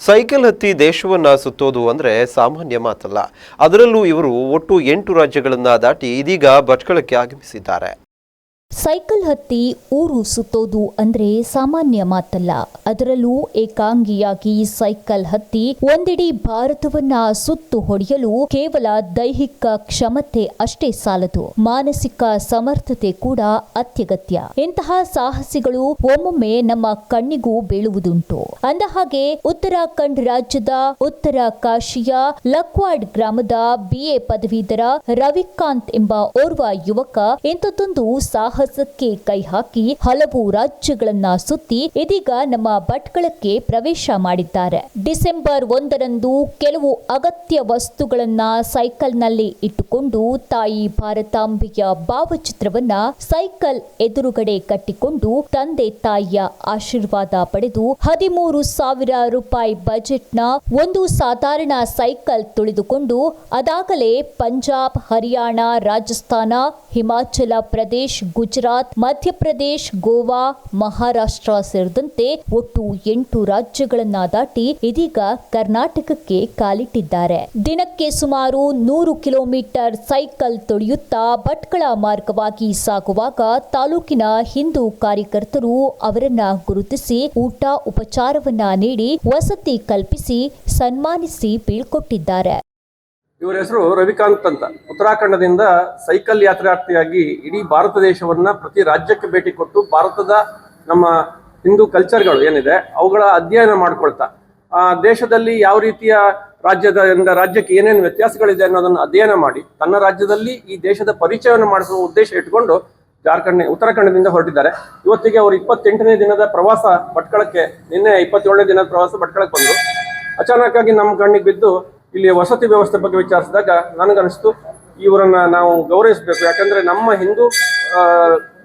Cycle ಹತ್ತಿ ದೇಶವನ್ನ ಸುತ್ತೋದು ಅಂದ್ರೆ ಸಾಮಾನ್ಯ ಮಾತಲ್ಲ. ಅದರಲ್ಲೂ ಇವರು ಒಟ್ಟು 8 ರಾಜ್ಯಗಳನ್ನ ದಾಟಿ ಇದೀಗ ಭಟ್ಕಳಕ್ಕೆ ಆಗಮಿಸಿದ್ದಾರೆ. ಸೈಕಲ್ ಹತ್ತಿ ಊರು ಸುತ್ತೋದು ಅಂದ್ರೆ ಸಾಮಾನ್ಯ ಮಾತಲ್ಲ. ಅದರಲ್ಲೂ ಏಕಾಂಗಿಯಾಗಿ ಸೈಕಲ್ ಹತ್ತಿ ಒಂದಿಡೀ ಭಾರತವನ್ನ ಸುತ್ತು ಹೊಡೆಯಲು ಕೇವಲ ದೈಹಿಕ ಕ್ಷಮತೆ ಅಷ್ಟೇ ಸಾಲದು, ಮಾನಸಿಕ ಸಮರ್ಥತೆ ಕೂಡ ಅತ್ಯಗತ್ಯ. ಇಂತಹ ಸಾಹಸಿಗಳು ಒಮ್ಮೊಮ್ಮೆ ನಮ್ಮ ಕಣ್ಣಿಗೂ ಬೀಳುವುದುಂಟು. ಅಂದಹಾಗೆ ಉತ್ತರಾಖಂಡ್ ರಾಜ್ಯದ ಉತ್ತರ ಕಾಶಿಯ ಲಕ್ವಾಡ್ ಗ್ರಾಮದ BA ಪದವೀಧರ ರವಿಕಾಂತ್ ಎಂಬ ಓರ್ವ ಯುವಕ ಇಂಥದ್ದೊಂದು ಸಾಹಸಕ್ಕೆ ಕೈ ಹಾಕಿ ಹಲವು ರಾಜ್ಯಗಳನ್ನ ಸುತ್ತಿ ಇದೀಗ ನಮ್ಮ ಭಟ್ಕಳಕ್ಕೆ ಪ್ರವೇಶ ಮಾಡಿದ್ದಾರೆ. ಡಿಸೆಂಬರ್ 1ರಂದು ಕೆಲವು ಅಗತ್ಯ ವಸ್ತುಗಳನ್ನ ಸೈಕಲ್ನಲ್ಲಿ ಇಟ್ಟುಕೊಂಡು ತಾಯಿ ಭಾರತಾಂಬೆಯ ಭಾವಚಿತ್ರವನ್ನ ಸೈಕಲ್ ಎದುರುಗಡೆ ಕಟ್ಟಿಕೊಂಡು ತಂದೆ ತಾಯಿಯ ಆಶೀರ್ವಾದ ಪಡೆದು 13,000 ರೂಪಾಯಿ ಬಜೆಟ್ನ ಒಂದು ಸಾಧಾರಣ ಸೈಕಲ್ ತುಳಿದುಕೊಂಡು ಅದಾಗಲೇ ಪಂಜಾಬ್, ಹರಿಯಾಣ, ರಾಜಸ್ಥಾನ, ಹಿಮಾಚಲ ಪ್ರದೇಶ, ಗುಜರಾತ್, ಮಧ್ಯಪ್ರದೇಶ, ಗೋವಾ, ಮಹಾರಾಷ್ಟ್ರ ಸೇರಿದಂತೆ ಒಟ್ಟು 8 ರಾಜ್ಯಗಳನ್ನ ದಾಟಿ ಇದೀಗ ಕರ್ನಾಟಕಕ್ಕೆ ಕಾಲಿಟ್ಟಿದ್ದಾರೆ. ದಿನಕ್ಕೆ ಸುಮಾರು 100 ಕಿಲೋಮೀಟರ್ ಸೈಕಲ್ ತುಳಿಯುತ್ತಾ ಭಟ್ಕಳ ಮಾರ್ಗವಾಗಿ ಸಾಗುವಾಗ ತಾಲೂಕಿನ ಹಿಂದೂ ಕಾರ್ಯಕರ್ತರು ಅವರನ್ನ ಗುರುತಿಸಿ ಊಟ ಉಪಚಾರವನ್ನ ನೀಡಿ ವಸತಿ ಕಲ್ಪಿಸಿ ಸನ್ಮಾನಿಸಿ ಬೀಳ್ಕೊಟ್ಟಿದ್ದಾರೆ. ಇವರ ಹೆಸರು ರವಿಕಾಂತ್ ಅಂತ. ಉತ್ತರಾಖಂಡದಿಂದ ಸೈಕಲ್ ಯಾತ್ರಾರ್ಥಿಯಾಗಿ ಇಡೀ ಭಾರತ ದೇಶವನ್ನ ಪ್ರತಿ ರಾಜ್ಯಕ್ಕೆ ಭೇಟಿ ಕೊಟ್ಟು ಭಾರತದ ನಮ್ಮ ಹಿಂದೂ ಕಲ್ಚರ್ಗಳು ಏನಿದೆ ಅವುಗಳ ಅಧ್ಯಯನ ಮಾಡ್ಕೊಳ್ತಾ ದೇಶದಲ್ಲಿ ಯಾವ ರೀತಿಯ ರಾಜ್ಯದಿಂದ ರಾಜ್ಯಕ್ಕೆ ಏನೇನು ವ್ಯತ್ಯಾಸಗಳಿದೆ ಅನ್ನೋದನ್ನು ಅಧ್ಯಯನ ಮಾಡಿ ತನ್ನ ರಾಜ್ಯದಲ್ಲಿ ಈ ದೇಶದ ಪರಿಚಯವನ್ನು ಮಾಡಿಸುವ ಉದ್ದೇಶ ಇಟ್ಕೊಂಡು ಉತ್ತರಾಖಂಡದಿಂದ ಹೊರಟಿದ್ದಾರೆ. ಇವತ್ತಿಗೆ ಅವರು 28ನೇ ದಿನದ ಪ್ರವಾಸ ಭಟ್ಕಳಕ್ಕೆ, ನಿನ್ನೆ 27ನೇ ದಿನದ ಪ್ರವಾಸ ಭಟ್ಕಳಕ್ಕೆ ಬಂದರು. ಅಚಾನಕ್ ಆಗಿ ನಮ್ಮ ಕಣ್ಣಿಗೆ ಬಿದ್ದು ಇಲ್ಲಿ ವಸತಿ ವ್ಯವಸ್ಥೆ ಬಗ್ಗೆ ವಿಚಾರಿಸಿದಾಗ ನನಗನ್ನಿಸ್ತು ಇವರನ್ನ ನಾವು ಗೌರವಿಸಬೇಕು. ಯಾಕಂದ್ರೆ ನಮ್ಮ ಹಿಂದೂ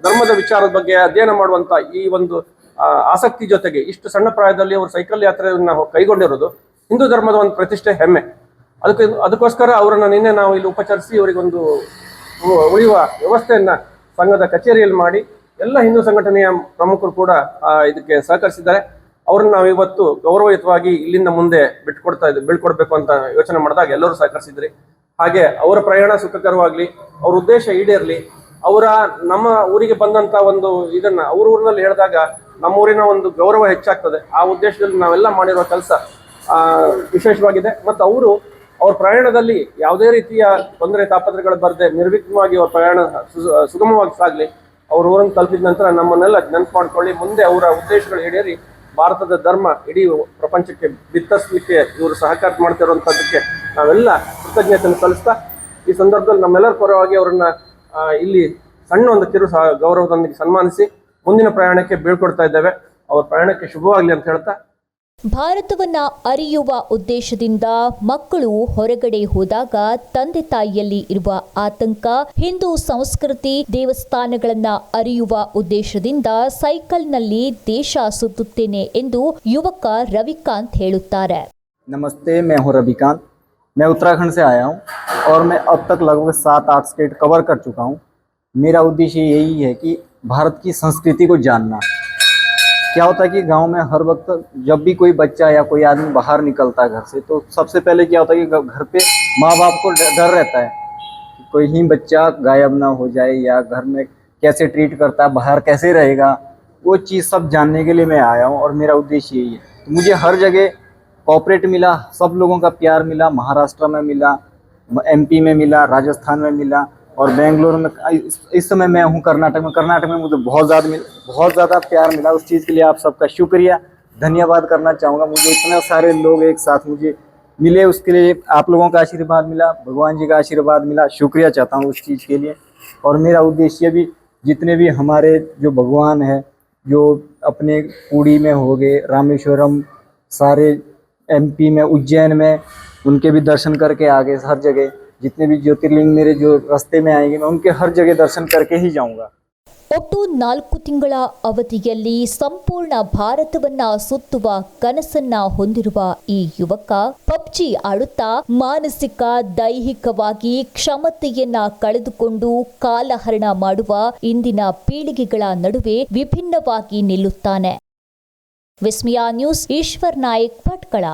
ಧರ್ಮದ ವಿಚಾರದ ಬಗ್ಗೆ ಅಧ್ಯಯನ ಮಾಡುವಂತ ಈ ಒಂದು ಆಸಕ್ತಿ ಜೊತೆಗೆ ಇಷ್ಟು ಸಣ್ಣ ಪ್ರಾಯದಲ್ಲಿ ಅವರು ಸೈಕಲ್ ಯಾತ್ರೆಯನ್ನ ಕೈಗೊಂಡಿರೋದು ಹಿಂದೂ ಧರ್ಮದ ಒಂದು ಪ್ರತಿಷ್ಠೆ, ಹೆಮ್ಮೆ. ಅದಕ್ಕೋಸ್ಕರ ಅವರನ್ನ ನಿನ್ನೆ ನಾವು ಇಲ್ಲಿ ಉಪಚರಿಸಿ ಇವರಿಗೊಂದು ಉಳಿಯುವ ವ್ಯವಸ್ಥೆಯನ್ನ ಸಂಘದ ಕಚೇರಿಯಲ್ಲಿ ಮಾಡಿ ಎಲ್ಲ ಹಿಂದೂ ಸಂಘಟನೆಯ ಪ್ರಮುಖರು ಕೂಡ ಇದಕ್ಕೆ ಸಹಕರಿಸಿದ್ದಾರೆ. ಅವ್ರನ್ನ ನಾವು ಇವತ್ತು ಗೌರವಯುತವಾಗಿ ಇಲ್ಲಿಂದ ಮುಂದೆ ಬೀಳ್ಕೊಡ್ಬೇಕು ಅಂತ ಯೋಚನೆ ಮಾಡಿದಾಗ ಎಲ್ಲರೂ ಸಹಕರಿಸಿದ್ರಿ. ಹಾಗೆ ಅವರ ಪ್ರಯಾಣ ಸುಖಕರವಾಗ್ಲಿ, ಅವ್ರ ಉದ್ದೇಶ ಈಡೇರ್ಲಿ. ನಮ್ಮ ಊರಿಗೆ ಬಂದಂತ ಒಂದು ಇದನ್ನ ಅವ್ರ ಊರಿನಲ್ಲಿ ಹೇಳಿದಾಗ ನಮ್ಮೂರಿನ ಒಂದು ಗೌರವ ಹೆಚ್ಚಾಗ್ತದೆ. ಆ ಉದ್ದೇಶದಲ್ಲಿ ನಾವೆಲ್ಲ ಮಾಡಿರುವ ಕೆಲಸ ವಿಶೇಷವಾಗಿದೆ. ಮತ್ತು ಅವ್ರ ಪ್ರಯಾಣದಲ್ಲಿ ಯಾವುದೇ ರೀತಿಯ ತೊಂದರೆ ತಾಪತ್ರೆಗಳು ಬರದೆ ನಿರ್ವಿಘ್ನವಾಗಿ ಅವ್ರ ಪ್ರಯಾಣ ಸುಗಮವಾಗಿ ಸಾಗಲಿ. ಅವ್ರ ಊರನ್ನು ತಲುಪಿದ ನಂತರ ನಮ್ಮನ್ನೆಲ್ಲ ನೆನಪು ಮಾಡ್ಕೊಳ್ಳಿ, ಮುಂದೆ ಅವರ ಉದ್ದೇಶಗಳು ಈಡೇರಿ ಭಾರತದ ಧರ್ಮ ಇಡೀ ಪ್ರಪಂಚಕ್ಕೆ ಬಿತ್ತಿಸಲಿಕ್ಕೆ ಇವರು ಸಹಕಾರ ಮಾಡ್ತಿರುವಂಥದ್ದಕ್ಕೆ ನಾವೆಲ್ಲ ಕೃತಜ್ಞತೆಯನ್ನು ಸಲ್ಲಿಸ್ತಾ ಈ ಸಂದರ್ಭದಲ್ಲಿ ನಮ್ಮೆಲ್ಲರ ಪರವಾಗಿ ಅವರನ್ನ ಇಲ್ಲಿ ಸಣ್ಣ ಒಂದು ಕಿರು ಗೌರವದೊಂದಿಗೆ ಸನ್ಮಾನಿಸಿ ಮುಂದಿನ ಪ್ರಯಾಣಕ್ಕೆ ಬೀಳ್ಕೊಡ್ತಾ ಇದ್ದೇವೆ. ಅವ್ರ ಪ್ರಯಾಣಕ್ಕೆ ಶುಭವಾಗಲಿ ಅಂತ ಹೇಳ್ತಾ, ಭಾರತವನ್ನ ಅರಿಯುವ ಉದ್ದೇಶದಿಂದ ಮಕ್ಕಳು ಹೊರಗಡೆ ಹೋದಾಗ ತಂದೆ ತಾಯಿಯಲ್ಲಿ ಇರುವ ಆತಂಕ, ಹಿಂದೂ ಸಂಸ್ಕೃತಿ, ದೇವಸ್ಥಾನಗಳನ್ನ ಅರಿಯುವ ಉದ್ದೇಶದಿಂದ ಸೈಕಲ್ನಲ್ಲಿ ದೇಶ ಸುತ್ತುತ್ತೇನೆ ಎಂದು ಯುವಕ ರವಿಕಾಂತ್ ಹೇಳುತ್ತಾರೆ. नमस्ते, मैं हूं रविकांत। मैं उत्तराखंड से आया हूं और मैं अब तक लगभग 7-8 स्टेट कवर कर चुका हूं। मेरा उद्देश्य यही है कि भारत की संस्कृति को जानना। क्या होता है कि गांव में हर वक्त जब भी कोई बच्चा या कोई आदमी बाहर निकलता है घर से, तो सबसे पहले क्या होता है कि घर पे माँ बाप को डर रहता है कि कोई ही बच्चा गायब ना हो जाए या घर में कैसे ट्रीट करता है, बाहर कैसे रहेगा। वो चीज़ सब जानने के लिए मैं आया हूँ और मेरा उद्देश्य यही है। तो मुझे हर जगह कॉपरेट मिला, सब लोगों का प्यार मिला। महाराष्ट्र में मिला, MP में मिला, राजस्थान में मिला और बेंगलोर में। इस समय मैं हूँ कर्नाटक में मुझे बहुत ज़्यादा प्यार मिला। उस चीज़ के लिए आप सबका शुक्रिया, धन्यवाद करना चाहूँगा। मुझे इतने सारे लोग एक साथ मुझे मिले, उसके लिए आप लोगों का आशीर्वाद मिला, भगवान जी का आशीर्वाद मिला। शुक्रिया चाहता हूँ उस चीज़ के लिए। और मेरा उद्देश्य भी जितने भी हमारे जो भगवान है, जो अपने पुरी में हो गए, रामेश्वरम, सारे MP में, उज्जैन में, उनके भी दर्शन करके आगे हर जगह जितने भी ज्योतिर्लिंग मेरे जो रास्ते में आएंगे मैं उनके हर जगह दर्शन करके ही जाऊंगा। ಒಟ್ಟು 4 ತಿಂಗಳ ಅವಧಿಯಲ್ಲಿ ಸಂಪೂರ್ಣ ಭಾರತವನ್ನ ಸುತ್ತುವ ಕನಸನ್ನ ಹೊಂದಿರುವ ಈ ಯುವಕ ಪಬ್ಜಿ ಆಡುತ್ತಾ ಮಾನಸಿಕ ದೈಹಿಕವಾಗಿ ಕ್ಷಮತೆಯನ್ನ ಕಳೆದುಕೊಂಡು ಕಾಲಹರಣ ಮಾಡುವ ಇಂದಿನ ಪೀಳಿಗೆಗಳ ನಡುವೆ ವಿಭಿನ್ನವಾಗಿ ನಿಲ್ಲುತ್ತಾನೆ. ವಿಸ್ಮಯ ನ್ಯೂಸ್, ಈಶ್ವರ್ ನಾಯಕ್, ಭಟ್ಕಳ.